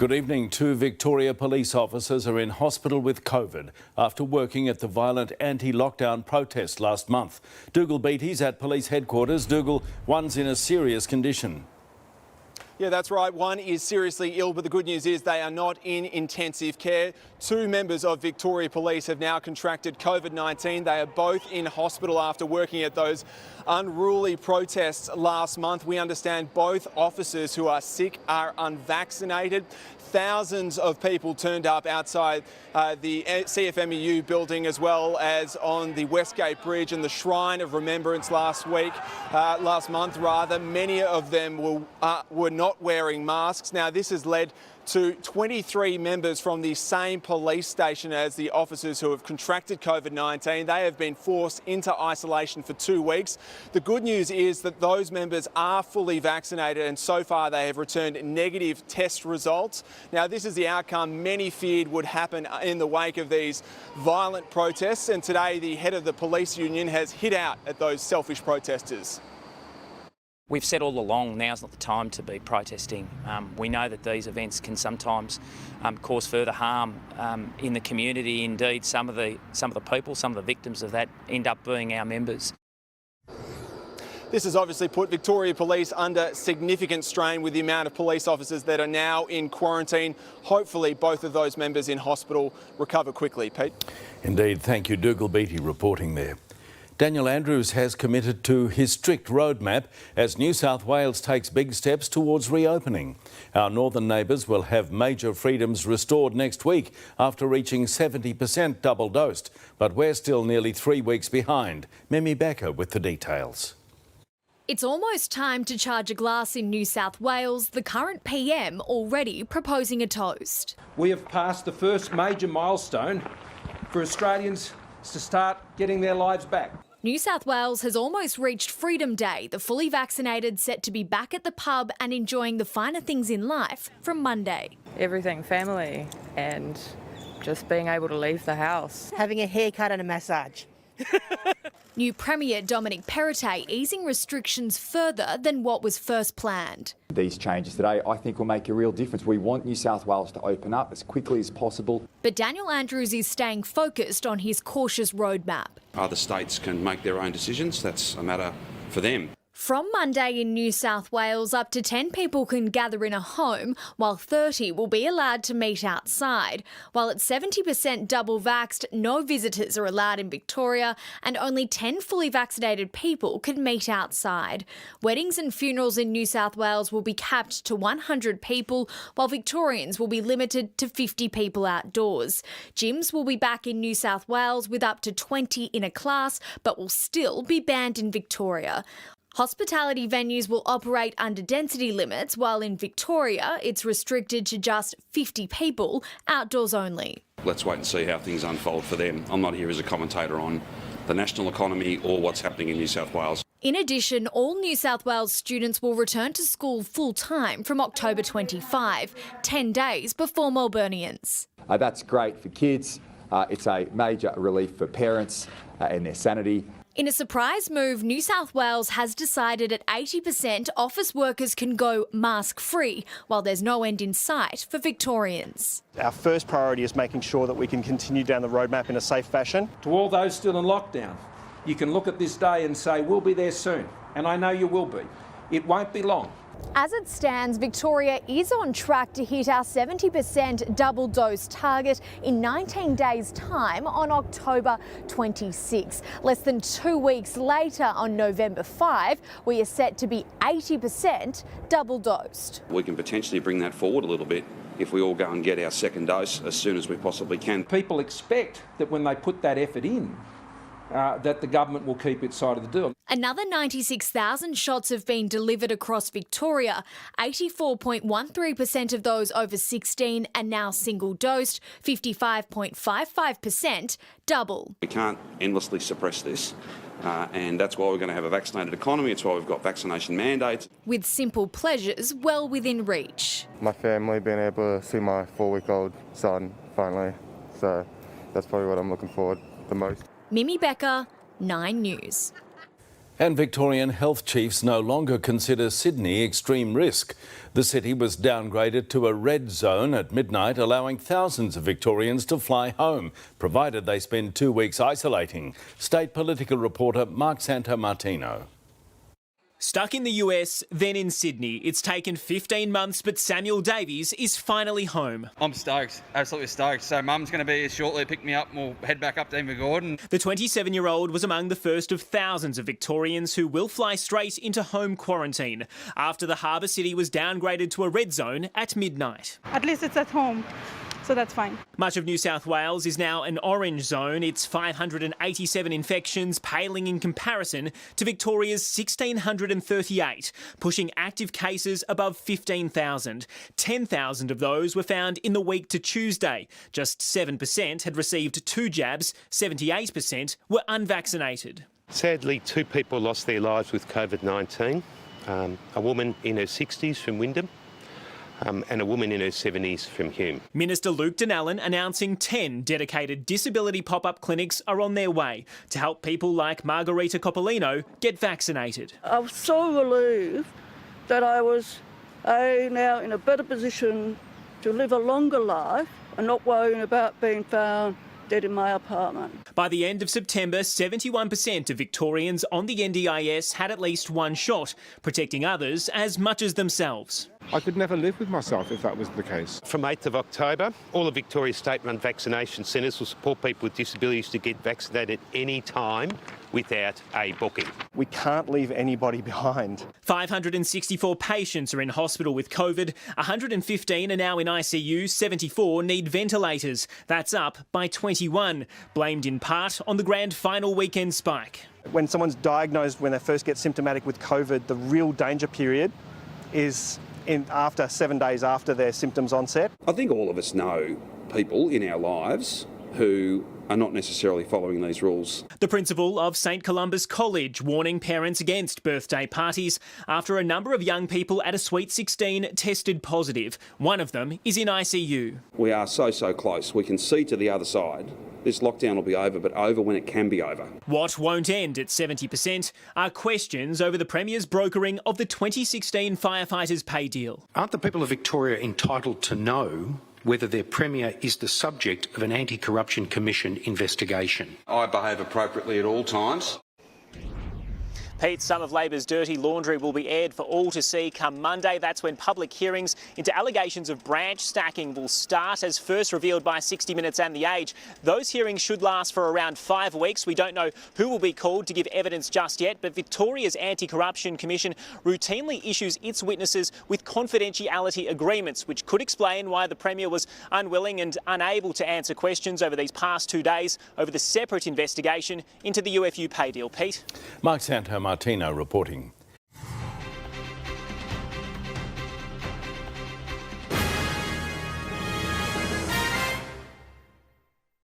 Good evening. Two Victoria police officers are in hospital with COVID after working at the violent anti-lockdown protest last month. Dougal Beattie's at police headquarters. Dougal, one's in a serious condition. Yeah, that's right. One is seriously ill, but the good news is they are not in intensive care. Two members of Victoria Police have now contracted COVID-19. They are both in hospital after working at those unruly protests last month. We understand both officers who are sick are unvaccinated. Thousands of people turned up outside the CFMEU building, as well as on the Westgate Bridge and the Shrine of Remembrance last month. Many of them were not wearing masks. Now, this has led to 23 members from the same police station as the officers who have contracted COVID-19. They have been forced into isolation for 2 weeks. The good news is that those members are fully vaccinated, and so far they have returned negative test results. Now, this is the outcome many feared would happen in the wake of these violent protests, and today the head of the police union has hit out at those selfish protesters. We've said all along, now's not the time to be protesting. We know that these events can sometimes cause further harm in the community. Indeed, some of the people, some of the victims of that end up being our members. This has obviously put Victoria Police under significant strain with the amount of police officers that are now in quarantine. Hopefully both of those members in hospital recover quickly. Pete? Indeed. Thank you. Dougal Beattie reporting there. Daniel Andrews has committed to his strict roadmap as New South Wales takes big steps towards reopening. Our northern neighbours will have major freedoms restored next week after reaching 70% double dosed. But we're still nearly 3 weeks behind. Mimi Becker with the details. It's almost time to charge a glass in New South Wales, the current PM already proposing a toast. We have passed the first major milestone for Australians to start getting their lives back. New South Wales has almost reached Freedom Day, the fully vaccinated set to be back at the pub and enjoying the finer things in life from Monday. Everything family and just being able to leave the house. Having a haircut and a massage. New Premier Dominic Perrottet easing restrictions further than what was first planned. These changes today, I think, will make a real difference. We want New South Wales to open up as quickly as possible. But Daniel Andrews is staying focused on his cautious roadmap. Other states can make their own decisions. That's a matter for them. From Monday in New South Wales, up to 10 people can gather in a home, while 30 will be allowed to meet outside. While at 70% double vaxxed, no visitors are allowed in Victoria, and only 10 fully vaccinated people can meet outside. Weddings and funerals in New South Wales will be capped to 100 people, while Victorians will be limited to 50 people outdoors. Gyms will be back in New South Wales with up to 20 in a class, but will still be banned in Victoria. Hospitality venues will operate under density limits, while in Victoria it's restricted to just 50 people, outdoors only. Let's wait and see how things unfold for them. I'm not here as a commentator on the national economy or what's happening in New South Wales. In addition, all New South Wales students will return to school full-time from October 25, 10 days before Melburnians. That's great for kids. It's a major relief for parents and their sanity. In a surprise move, New South Wales has decided at 80% office workers can go mask-free, while there's no end in sight for Victorians. Our first priority is making sure that we can continue down the roadmap in a safe fashion. To all those still in lockdown, you can look at this day and say, we'll be there soon. And I know you will be. It won't be long. As it stands, Victoria is on track to hit our 70% double dose target in 19 days' time on October 26. Less than 2 weeks later, on November 5, we are set to be 80% double dosed. We can potentially bring that forward a little bit if we all go and get our second dose as soon as we possibly can. People expect that when they put that effort in, that the government will keep its side of the deal. Another 96,000 shots have been delivered across Victoria. 84.13% of those over 16 are now single-dosed, 55.55% double. We can't endlessly suppress this. And that's why we're going to have a vaccinated economy. It's why we've got vaccination mandates. With simple pleasures well within reach. My family being able to see my 4-week-old son finally. So that's probably what I'm looking forward the most. Mimi Becker, 9 News. And Victorian health chiefs no longer consider Sydney extreme risk. The city was downgraded to a red zone at midnight, allowing thousands of Victorians to fly home, provided they spend 2 weeks isolating. State political reporter Mark Santomartino. Stuck in the US, then in Sydney. It's taken 15 months, but Samuel Davies is finally home. I'm stoked, absolutely stoked. So Mum's going to be here shortly, pick me up and we'll head back up to Invergordon. The 27-year-old was among the first of thousands of Victorians who will fly straight into home quarantine after the harbour city was downgraded to a red zone at midnight. At least it's at home, so that's fine. Much of New South Wales is now an orange zone. It's 587 infections, paling in comparison to Victoria's 1,638, pushing active cases above 15,000. 10,000 of those were found in the week to Tuesday. Just 7% had received 2 jabs, 78% were unvaccinated. Sadly, 2 people lost their lives with COVID-19, a woman in her 60s from Wyndham, and a woman in her 70s from Hume. Minister Luke Donallan announcing 10 dedicated disability pop-up clinics are on their way to help people like Margarita Coppolino get vaccinated. I was so relieved that I was now in a better position to live a longer life and not worrying about being found dead in my apartment. By the end of September, 71% of Victorians on the NDIS had at least 1 shot, protecting others as much as themselves. I could never live with myself if that was the case. From 8th of October, all of Victoria's state-run vaccination centres will support people with disabilities to get vaccinated any time without a booking. We can't leave anybody behind. 564 patients are in hospital with COVID, 115 are now in ICU, 74 need ventilators. That's up by 21, blamed in part on the grand final weekend spike. When someone's diagnosed when they first get symptomatic with COVID, the real danger period is after 7 days after their symptoms onset. I think all of us know people in our lives who are not necessarily following these rules. The principal of St Columba's College warning parents against birthday parties after a number of young people at a Sweet 16 tested positive. One of them is in ICU. We are so close. We can see to the other side. This lockdown will be over, but over when it can be over. What won't end at 70% are questions over the Premier's brokering of the 2016 firefighters' pay deal. Aren't the people of Victoria entitled to know whether their Premier is the subject of an anti-corruption commission investigation? I behave appropriately at all times. Pete, some of Labor's dirty laundry will be aired for all to see come Monday. That's when public hearings into allegations of branch stacking will start, as first revealed by 60 Minutes and The Age. Those hearings should last for around 5 weeks. We don't know who will be called to give evidence just yet, but Victoria's Anti-Corruption Commission routinely issues its witnesses with confidentiality agreements, which could explain why the Premier was unwilling and unable to answer questions over these past 2 days over the separate investigation into the UFU pay deal. Pete? Mark Santomartino reporting.